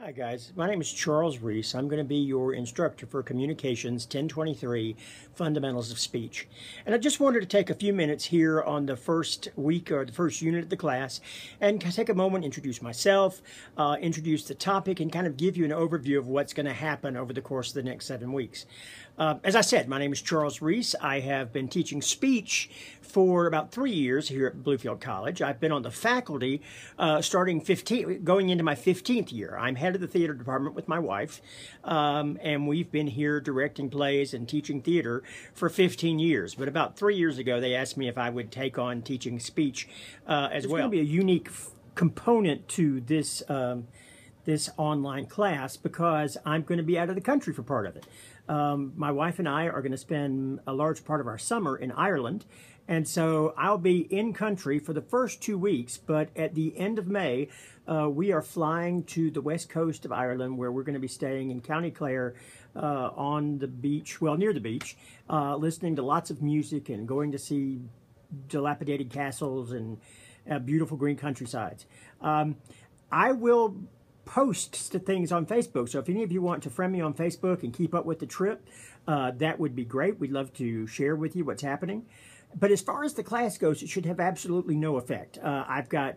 Hi guys, my name is Charles Reese. I'm going to be your instructor for Communications 1023 Fundamentals of Speech. And I just wanted to take a few minutes here on the first week or the first unit of the class and take a moment, introduce myself, introduce the topic, and kind of give you an overview of what's going to happen over the course of the next 7 weeks. As I said, my name is Charles Reese. I have been teaching speech for about 3 years here at Bluefield College. I've been on the faculty going into my 15th year. I'm head of the theater department with my wife, and we've been here directing plays and teaching theater for 15 years. But about 3 years ago, they asked me if I would take on teaching speech as well. It's going to be a unique component to this this online class because I'm going to be out of the country for part of it. My wife and I are going to spend a large part of our summer in Ireland, and so I'll be in country for the first 2 weeks, but at the end of May, we are flying to the west coast of Ireland, where we're going to be staying in County Clare on the beach, well, near the beach, listening to lots of music and going to see dilapidated castles and beautiful green countrysides. I will post things on Facebook, so if any of you want to friend me on Facebook and keep up with the trip, that would be great. We'd love to share with you what's happening. But as far as the class goes, it should have absolutely no effect. I've got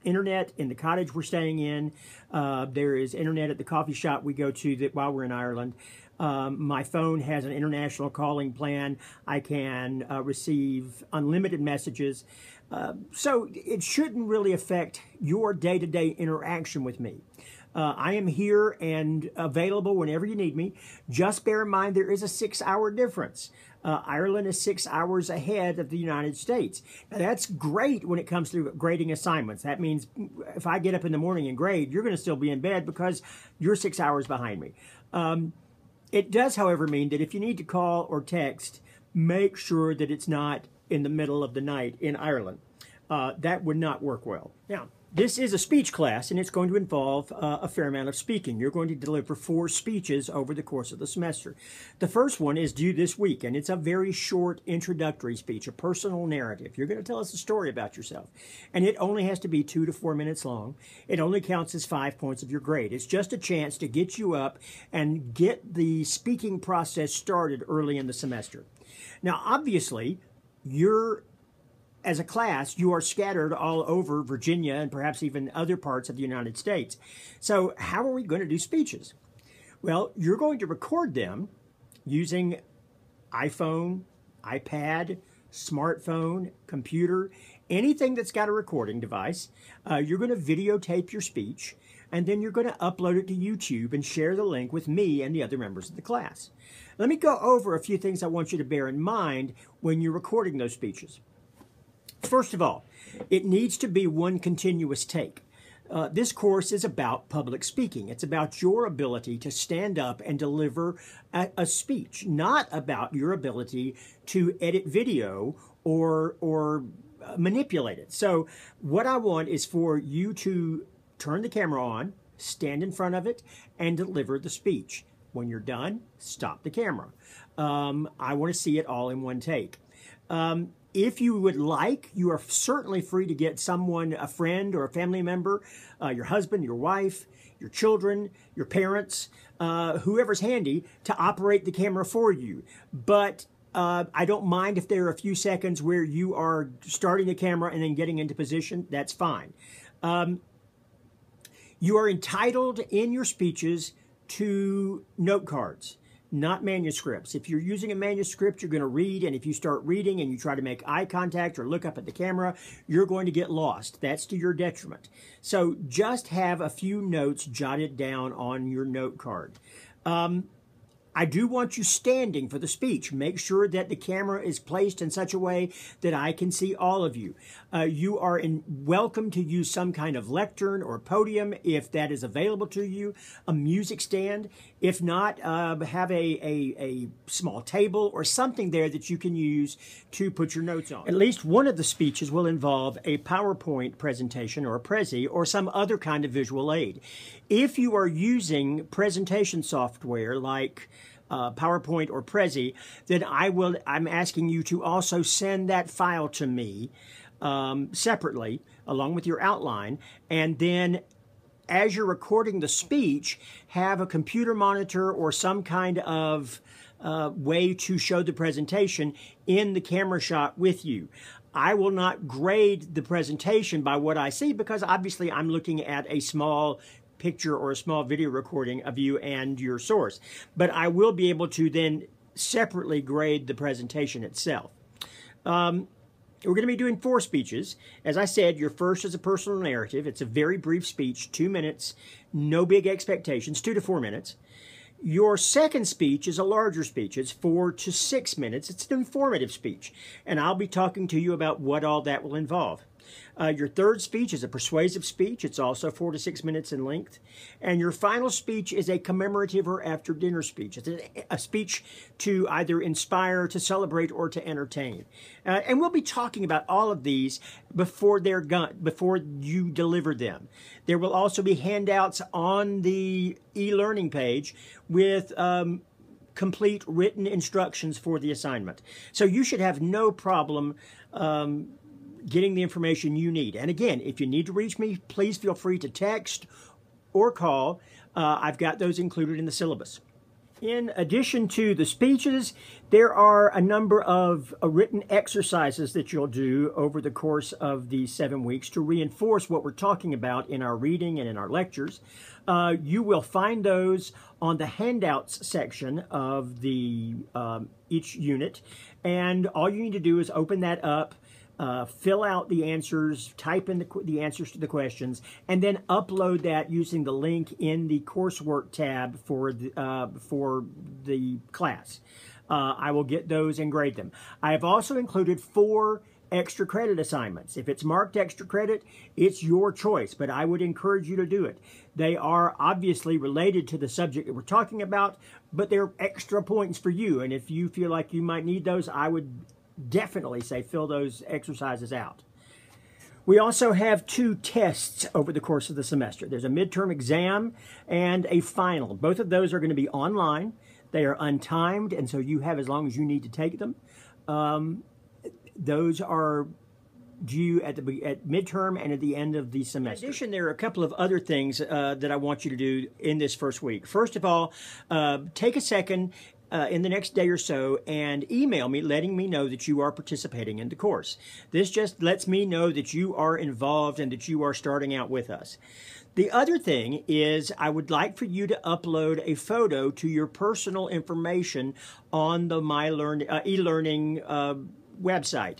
internet in the cottage we're staying in. There is internet at the coffee shop we go to while we're in Ireland. My phone has an international calling plan. I can receive unlimited messages. So it shouldn't really affect your day-to-day interaction with me. I am here and available whenever you need me. Just bear in mind there is a 6-hour difference. Ireland is 6 hours ahead of the United States. Now, that's great when it comes to grading assignments. That means if I get up in the morning and grade, you're going to still be in bed because you're 6 hours behind me. It does, however, mean that if you need to call or text, make sure that it's not in the middle of the night in Ireland. That would not work well. Now, this is a speech class, and it's going to involve a fair amount of speaking. You're going to deliver 4 speeches over the course of the semester. The first one is due this week, and it's a very short introductory speech, a personal narrative. You're going to tell us a story about yourself, and it only has to be 2 to 4 minutes long. It only counts as 5 points of your grade. It's just a chance to get you up and get the speaking process started early in the semester. Now, obviously, as a class, you are scattered all over Virginia and perhaps even other parts of the United States. So how are we going to do speeches? Well, you're going to record them using iPhone, iPad, smartphone, computer, anything that's got a recording device. You're going to videotape your speech, and then you're going to upload it to YouTube and share the link with me and the other members of the class. Let me go over a few things I want you to bear in mind when you're recording those speeches. First of all, it needs to be one continuous take. This course is about public speaking. It's about your ability to stand up and deliver a speech, not about your ability to edit video or manipulate it. So what I want is for you to turn the camera on, stand in front of it, and deliver the speech. When you're done, stop the camera. I want to see it all in one take. If you would like, you are certainly free to get someone, a friend or a family member, your husband, your wife, your children, your parents, whoever's handy, to operate the camera for you. But I don't mind if there are a few seconds where you are starting the camera and then getting into position. That's fine. You are entitled in your speeches to note cards, not manuscripts. If you're using a manuscript, you're going to read, and if you start reading and you try to make eye contact or look up at the camera, you're going to get lost. That's to your detriment. So just have a few notes jotted down on your note card. I do want you standing for the speech. Make sure that the camera is placed in such a way that I can see all of you. You are welcome to use some kind of lectern or podium if that is available to you, a music stand. If not, have a small table or something there that you can use to put your notes on. At least one of the speeches will involve a PowerPoint presentation or a Prezi or some other kind of visual aid. If you are using presentation software like PowerPoint or Prezi, then I'm asking you to also send that file to me separately, along with your outline, and then as you're recording the speech, have a computer monitor or some kind of way to show the presentation in the camera shot with you. I will not grade the presentation by what I see because obviously I'm looking at a small picture or a small video recording of you and your source. But I will be able to then separately grade the presentation itself. We're going to be doing 4 speeches. As I said, your first is a personal narrative. It's a very brief speech, 2 minutes, no big expectations, 2 to 4 minutes. Your second speech is a larger speech. It's 4 to 6 minutes. It's an informative speech, and I'll be talking to you about what all that will involve. Your third speech is a persuasive speech. It's also 4 to 6 minutes in length. And your final speech is a commemorative or after-dinner speech. It's a speech to either inspire, to celebrate, or to entertain. And we'll be talking about all of these before they're before you deliver them. There will also be handouts on the e-learning page with complete written instructions for the assignment. So you should have no problem getting the information you need. And again, if you need to reach me, please feel free to text or call. I've got those included in the syllabus. In addition to the speeches, there are a number of written exercises that you'll do over the course of the 7 weeks to reinforce what we're talking about in our reading and in our lectures. You will find those on the handouts section of the each unit, and all you need to do is open that up, fill out the answers, type in the answers to the questions, and then upload that using the link in the coursework tab for the class. I will get those and grade them. I have also included 4 extra credit assignments. If it's marked extra credit, it's your choice, but I would encourage you to do it. They are obviously related to the subject that we're talking about, but they're extra points for you, and if you feel like you might need those, I would definitely say fill those exercises out. We also have 2 tests over the course of the semester. There's a midterm exam and a final. Both of those are going to be online. They are untimed, and so you have as long as you need to take them. Those are due at midterm and at the end of the semester. In addition, there are a couple of other things that I want you to do in this first week. First of all, take a second in the next day or so and email me letting me know that you are participating in the course. This just lets me know that you are involved and that you are starting out with us. The other thing is I would like for you to upload a photo to your personal information on the e-learning website.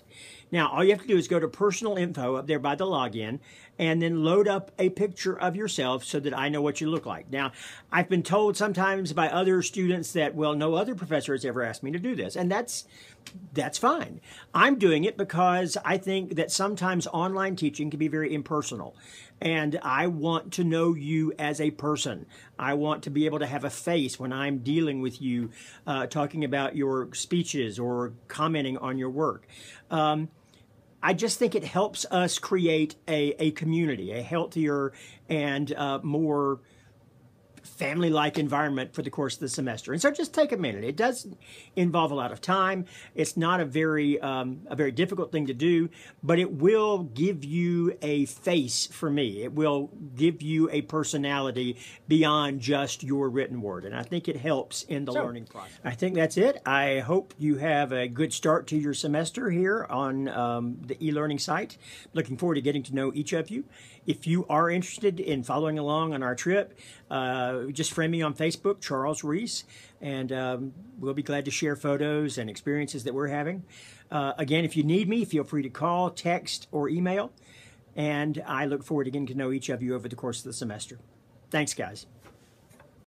Now, all you have to do is go to personal info up there by the login and then load up a picture of yourself so that I know what you look like. Now, I've been told sometimes by other students that, well, no other professor has ever asked me to do this, and that's fine. I'm doing it because I think that sometimes online teaching can be very impersonal, and I want to know you as a person. I want to be able to have a face when I'm dealing with you, talking about your speeches or commenting on your work. I just think it helps us create a community, a healthier and more family-like environment for the course of the semester. And so just take a minute. It does involve a lot of time. It's not a very difficult thing to do, but it will give you a face for me. It will give you a personality beyond just your written word. And I think it helps in the learning process. I think that's it. I hope you have a good start to your semester here on the e-learning site. Looking forward to getting to know each of you. If you are interested in following along on our trip, just friend me on Facebook, Charles Reese, and we'll be glad to share photos and experiences that we're having. Again, if you need me, feel free to call, text, or email, and I look forward to getting to know each of you over the course of the semester. Thanks, guys.